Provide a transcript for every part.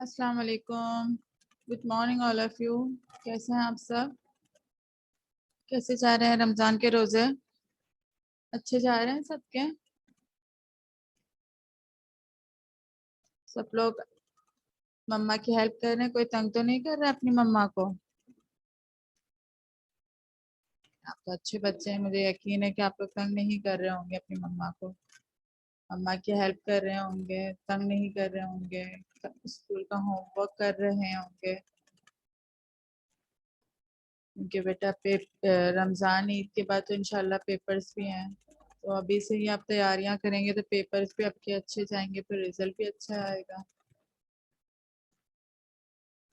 अस्सलाम वालेकुम। Good morning all of you. कैसे हैं आप सब? कैसे जा रहे हैं रमजान के रोजे? अच्छे जा रहे हैं सबके? सब लोग मम्मा की हेल्प कर रहे हैं? कोई तंग तो नहीं कर रहा है अपनी मम्मा को? आप तो अच्छे बच्चे हैं, मुझे यकीन है कि आप लोग तंग नहीं कर रहे होंगे अपनी मम्मा को। मम्मा की हेल्प कर रहे होंगे, तंग नहीं कर रहे होंगे, स्कूल का होमवर्क कर रहे होंगे। उनके बेटा रमजान ईद के बाद तो इंशाल्लाह पेपर्स भी हैं, तो अभी से ही आप तैयारियां करेंगे तो पेपर्स भी आपके अच्छे जाएंगे, फिर रिजल्ट भी अच्छा आएगा।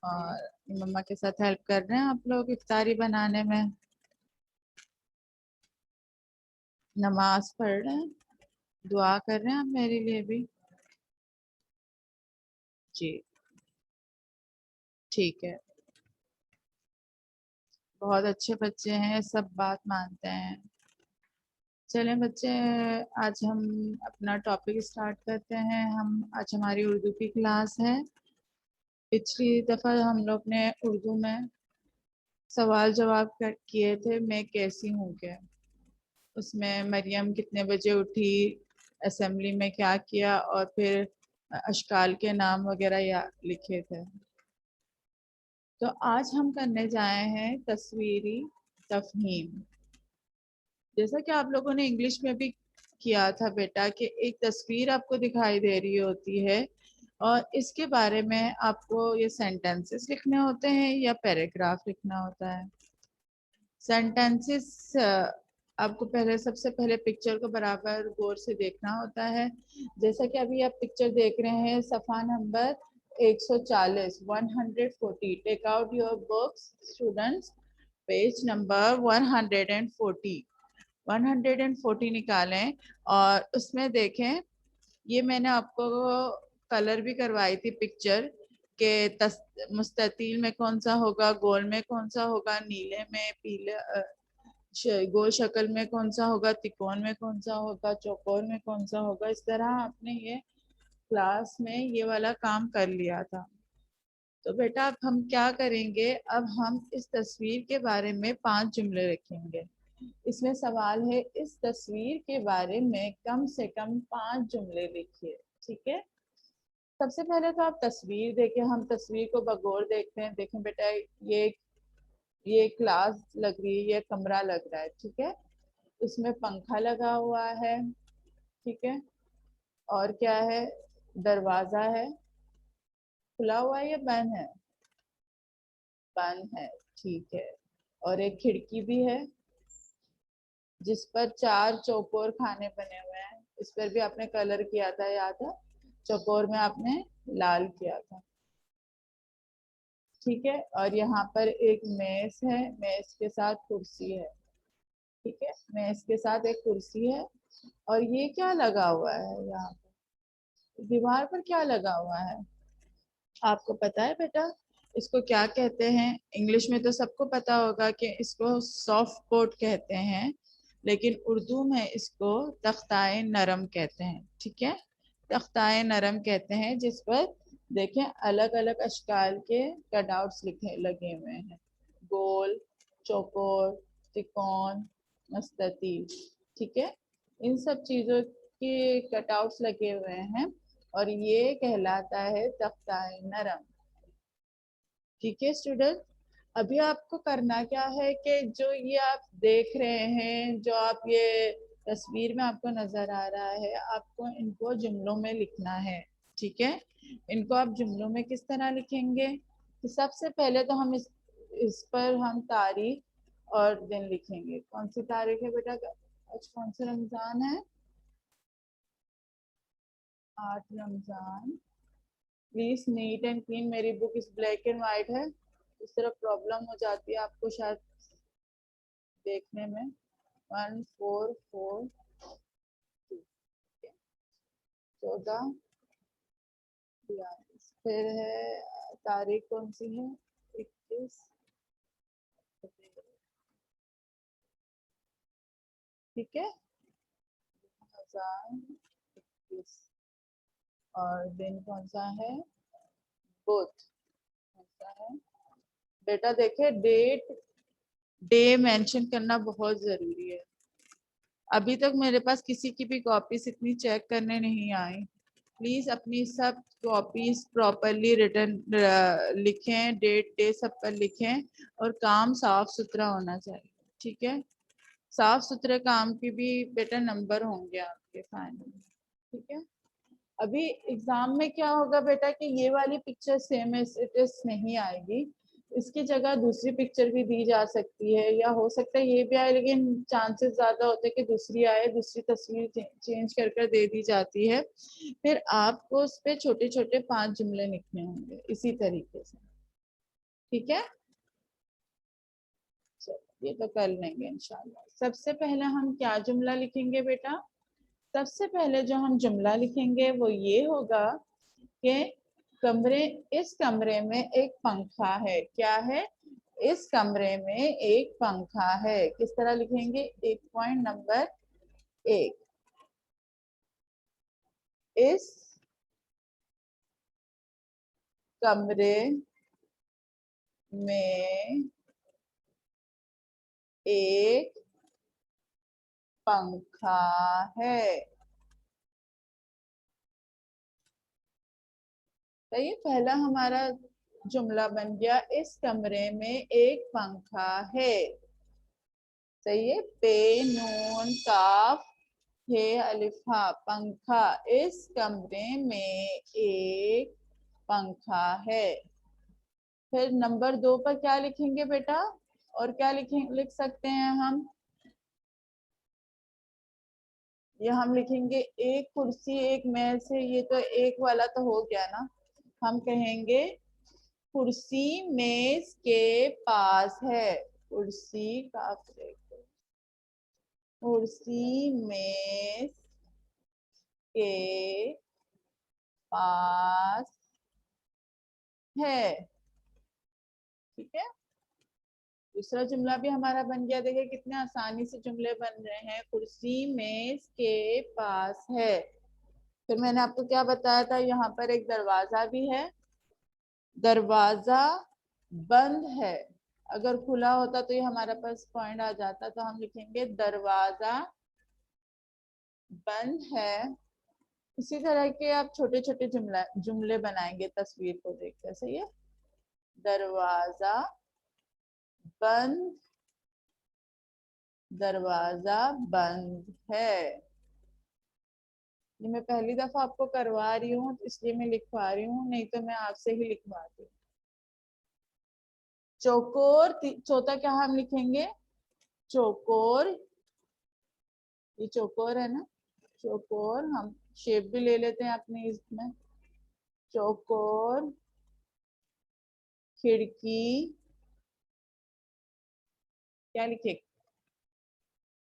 और मम्मा के साथ हेल्प कर रहे हैं आप लोग इफ्तारी बनाने में? नमाज पढ़ रहे हैं? दुआ कर रहे हैं आप मेरे लिए भी? जी, ठीक है। बहुत अच्छे बच्चे हैं, सब बात मानते हैं। चलें बच्चे, आज हम अपना टॉपिक स्टार्ट करते हैं। हम आज हमारी उर्दू की क्लास है। पिछली दफ़ा हम लोग ने उर्दू में सवाल जवाब किए थे, मैं कैसी हूँ के। उसमें मरियम कितने बजे उठी, असेंबली में क्या किया, और फिर अशकाल के नाम वगैरह या लिखे थे। तो आज हम करने जाए हैं तस्वीरी तफहीम। जैसा कि आप लोगों ने इंग्लिश में भी किया था बेटा, कि एक तस्वीर आपको दिखाई दे रही होती है और इसके बारे में आपको ये सेंटेंसेस लिखने होते हैं या पैराग्राफ लिखना होता है। सेंटेंसेस आपको पहले, सबसे पहले पिक्चर को बराबर गौर से देखना होता है। जैसा कि अभी आप पिक्चर देख रहे हैं, सफ़ा number 140, 140। Take out your books students, page number 140, 140 निकालें और उसमें देखें। ये मैंने आपको कलर भी करवाई थी पिक्चर के, मुस्ततील में कौन सा होगा, गोल में कौन सा होगा, नीले में, पीले गोल शक्ल में कौन सा होगा, तिकोन में कौन सा होगा, चौकोर में कौन सा होगा। इस तरह आपने ये क्लास में ये वाला काम कर लिया था। तो बेटा अब हम क्या करेंगे, अब हम इस तस्वीर के बारे में 5 जुमले रखेंगे। इसमें सवाल है, इस तस्वीर के बारे में कम से कम 5 जुमले लिखिए। ठीक है? सबसे पहले तो आप तस्वीर देखें। हम तस्वीर को बगौर देखते हैं। देखें बेटा, ये ये क्लास लग रही है, ये कमरा लग रहा है। ठीक है? उसमें पंखा लगा हुआ है। ठीक है? और क्या है? दरवाजा है, खुला हुआ है या बंद है? बंद है। ठीक है। और एक खिड़की भी है जिस पर 4 चौकोर खाने बने हुए हैं। इस पर भी आपने कलर किया था, याद है? चौकोर में आपने लाल किया था। ठीक है। और यहाँ पर एक मेज है, मेज के साथ कुर्सी है। ठीक है, मेज के साथ एक कुर्सी है। और ये क्या लगा हुआ है यहाँ पर, दीवार पर क्या लगा हुआ है? आपको पता है बेटा इसको क्या कहते हैं? इंग्लिश में तो सबको पता होगा कि इसको सॉफ्ट बोर्ड कहते हैं, लेकिन उर्दू में इसको तख्ताए नरम कहते हैं। ठीक है? तख्ताए नरम कहते हैं, जिस पर देखें अलग अलग अशकाल के कटआउट्स लिखे लगे हुए हैं। गोल, चौकोर, त्रिकोण, मस्ततील। ठीक है? इन सब चीजों के कटआउट्स लगे हुए हैं और ये कहलाता है तख्ताए नरम। ठीक है स्टूडेंट? अभी आपको करना क्या है कि जो ये आप देख रहे हैं, जो आप ये तस्वीर में आपको नजर आ रहा है, आपको इनको जुमलों में लिखना है। ठीक है? इनको आप जुमलों में किस तरह लिखेंगे? तो सबसे पहले तो हम इस पर हम तारीख और दिन लिखेंगे। कौन सी तारीख है बेटा? आज कौन सा रमजान है? 8 Ramzan. Please neat and clean. मेरी बुक इस ब्लैक एंड वाइट है, इस तरह प्रॉब्लम हो जाती है आपको शायद देखने में। 1442, 14 42। फिर है तारीख कौन सी है? 21। ठीक है? 2021। और दिन कौन सा है? बोथ ऐसा है बेटा। देखे डेट डे मेंशन करना बहुत जरूरी है। अभी तक मेरे पास किसी की भी कॉपीज इतनी चेक करने नहीं आई। प्लीज अपनी सब कॉपीज प्रॉपरली रिटर्न लिखें, डेट डे सब पर लिखें और काम साफ सुथरा होना चाहिए, ठीक है। साफ सुथरे काम की भी बेटा नंबर होंगे आपके फाइनल, ठीक है। अभी एग्जाम में क्या होगा बेटा कि ये वाली picture same as it is नहीं आएगी, इसकी जगह दूसरी पिक्चर भी दी जा सकती है, या हो सकता है ये भी आए, लेकिन चांसेस ज्यादा होते हैं कि दूसरी आए, दूसरी तस्वीर चेंज कर दे दी जाती है। फिर आपको उस पे छोटे छोटे 5 जुमले लिखने होंगे इसी तरीके से, ठीक है। चलो ये तो कर लेंगे इंशाल्लाह। सबसे पहले हम क्या जुमला लिखेंगे बेटा? सबसे पहले जो हम जुमला लिखेंगे वो ये होगा कि कमरे इस कमरे में एक पंखा है। क्या है? इस कमरे में एक पंखा है। किस तरह लिखेंगे? एक पॉइंट नंबर 1, इस कमरे में एक पंखा है। तो ये पहला हमारा जुमला बन गया, इस कमरे में एक पंखा है। सही है। पे नून काफ हे अलिफा, पंखा, इस कमरे में एक पंखा है। फिर नंबर 2 पर क्या लिखेंगे बेटा? और क्या लिख सकते हैं हम? ये हम लिखेंगे एक कुर्सी एक मेज है। ये तो एक वाला तो हो गया ना। हम कहेंगे कुर्सी मेज के पास है। कुर्सी का कुर्सी मेज के पास है, ठीक है। दूसरा जुमला भी हमारा बन गया। देखिए कितने आसानी से जुमले बन रहे हैं। कुर्सी मेज के पास है। फिर मैंने आपको क्या बताया था, यहाँ पर एक दरवाजा भी है। दरवाजा बंद है। अगर खुला होता तो ये हमारे पास पॉइंट आ जाता, तो हम लिखेंगे दरवाजा बंद है। इसी तरह के आप छोटे छोटे जुमले बनाएंगे तस्वीर को देखकर। सही है। दरवाजा बंद, दरवाजा बंद है। ये मैं पहली दफा आपको करवा रही हूँ इसलिए मैं लिखवा रही हूँ, नहीं तो मैं आपसे ही लिखवाती। चौकोर, चौथा क्या हम लिखेंगे? चौकोर, ये चौकोर है ना। चौकोर हम शेप भी ले लेते हैं अपने इसमें। चौकोर खिड़की, क्या लिखे?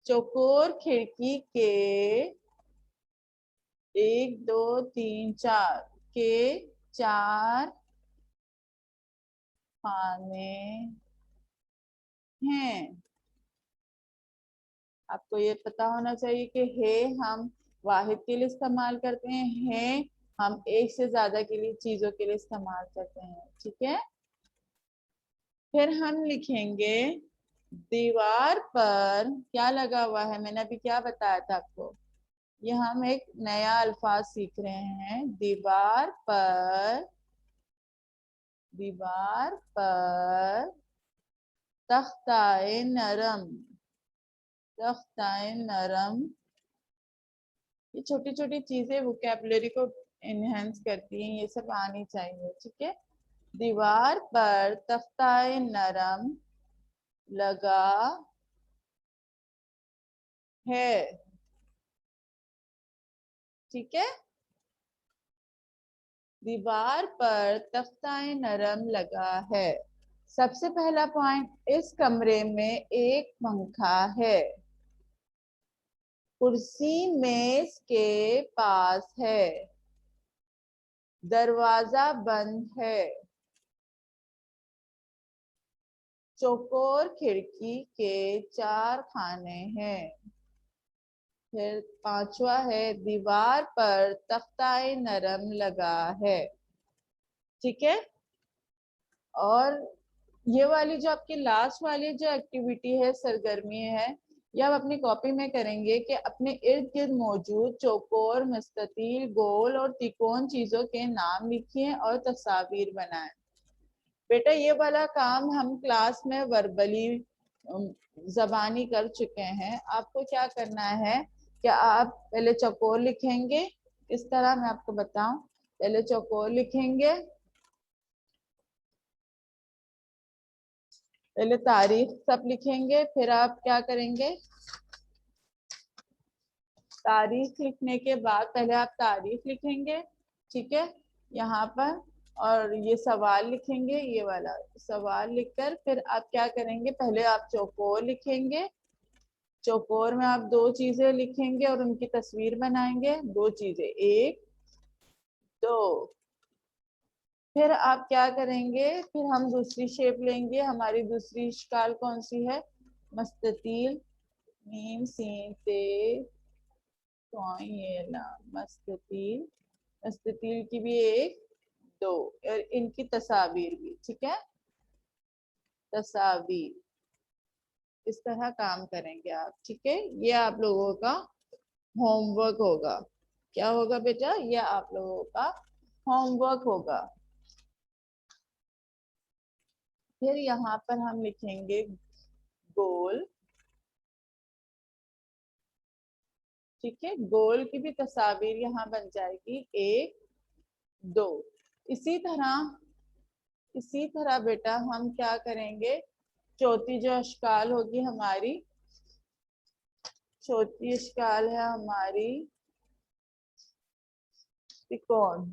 चौकोर खिड़की के 1 2 3 4 के 4 खाने हैं। आपको ये पता होना चाहिए कि है हम वाहिद के लिए इस्तेमाल करते हैं, है हम एक से ज्यादा के लिए चीजों के लिए इस्तेमाल करते हैं, ठीक है। फिर हम लिखेंगे दीवार पर क्या लगा हुआ है। मैंने अभी क्या बताया था आपको? ये हम एक नया अल्फाज सीख रहे हैं। दीवार पर, दीवार पर तख्ताए नरम, तख्ताए नरम। ये छोटी छोटी चीजें वोकैबुलरी को एनहेंस करती हैं, ये सब आनी चाहिए, ठीक है। दीवार पर तख्ताए नरम लगा है, ठीक है। दीवार पर तख्ताए नरम लगा है। सबसे पहला पॉइंट, इस कमरे में एक पंखा है। कुर्सी मेज के पास है। दरवाजा बंद है। चौकोर खिड़की के 4 खाने हैं। फिर पांचवा है दीवार पर तख्ताए नरम लगा है। ठीक है। और ये वाली जो आपकी लास्ट वाली जो एक्टिविटी है, सरगर्मी है, ये आप अपनी कॉपी में करेंगे कि अपने इर्द गिर्द मौजूद चौकोर, मुस्ततील, गोल और तिकोन चीजों के नाम लिखिए और तस्वीर बनाएं। बेटा ये वाला काम हम क्लास में वर्बली जबानी कर चुके हैं। आपको क्या करना है कि आप पहले चौकोर लिखेंगे, इस तरह मैं आपको बताऊं। पहले चौकोर लिखेंगे, पहले तारीख सब लिखेंगे, फिर आप क्या करेंगे, तारीख लिखने के बाद पहले आप तारीख लिखेंगे, ठीक है, यहाँ पर। और ये सवाल लिखेंगे, ये वाला सवाल लिखकर फिर आप क्या करेंगे, पहले आप चौकोर लिखेंगे, चौकोर में आप दो चीजें लिखेंगे और उनकी तस्वीर बनाएंगे, दो चीजें, एक दो। फिर आप क्या करेंगे, फिर हम दूसरी शेप लेंगे। हमारी दूसरी शिकाल कौन सी है, मस्ततील, मीम सीन ते मस्ततील, मस्ततील की भी एक दो और इनकी तस्वीर भी, ठीक है, तस्वीर। इस तरह काम करेंगे आप, ठीक है। ये आप लोगों का होमवर्क होगा। क्या होगा बेटा, ये आप लोगों का होमवर्क होगा। फिर यहाँ पर हम लिखेंगे गोल, ठीक है, गोल की भी तस्वीर यहाँ बन जाएगी, एक दो। इसी तरह, इसी तरह बेटा हम क्या करेंगे, चौथी जो अश्काल होगी हमारी, चौथी अश्काल है हमारी त्रिकोण।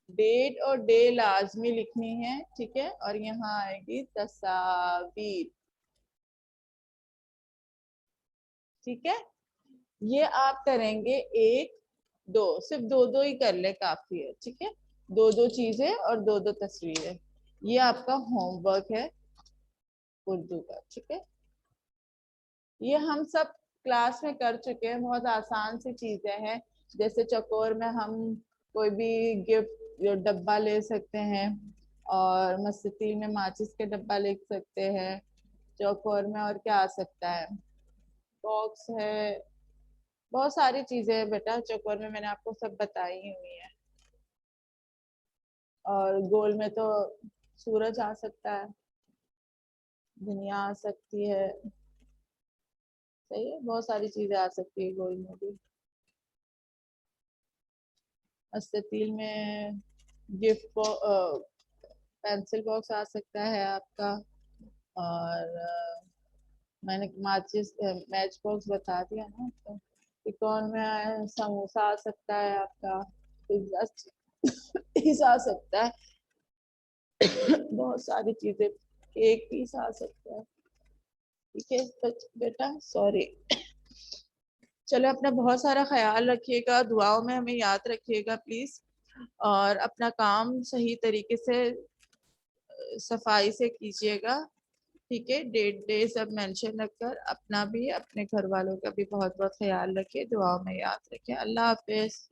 डेट और डे लाजमी लिखनी है, ठीक है, और यहाँ आएगी तस्वीर, ठीक है। ये आप करेंगे एक दो, सिर्फ दो दो ही कर ले, काफी है, ठीक है, दो दो चीजें और दो दो तस्वीरें। ये आपका होमवर्क है उर्दू का, ठीक है। ये हम सब क्लास में कर चुके हैं, बहुत आसान सी चीजें हैं। जैसे चकोर में हम कोई भी गिफ्ट डब्बा ले सकते हैं, और मस्ती में माचिस के डब्बा लिख सकते हैं। चौकोर में और क्या आ सकता है, बॉक्स है, बहुत सारी चीजें हैं बेटा चौकोर में, मैंने आपको सब बताई ही हुई है। और गोल में तो सूरज आ सकता है, दुनिया आ सकती है, सही है, बहुत सारी चीजें आ सकती है गोल में भी। मस्तील में गिफ्ट पेंसिल बॉक्स आ सकता है आपका। और मैंने माचिस मैच बॉक्स बता दिया ना, तो त्रिकोण में समोसा आ सकता है आपका, पिज्जा पीस आ सकता है, बहुत सारी चीजें, केक पीस आ सकता है, ठीक है बेटा, सॉरी। चलो अपना बहुत सारा ख्याल रखिएगा, दुआओं में हमें याद रखिएगा प्लीज, और अपना काम सही तरीके से सफाई से कीजिएगा, ठीक है। डेट डे सब मेंशन रखकर अपना भी अपने घर वालों का भी बहुत बहुत ख्याल रखिए, दुआओं में याद रखें। अल्लाह हाफिज।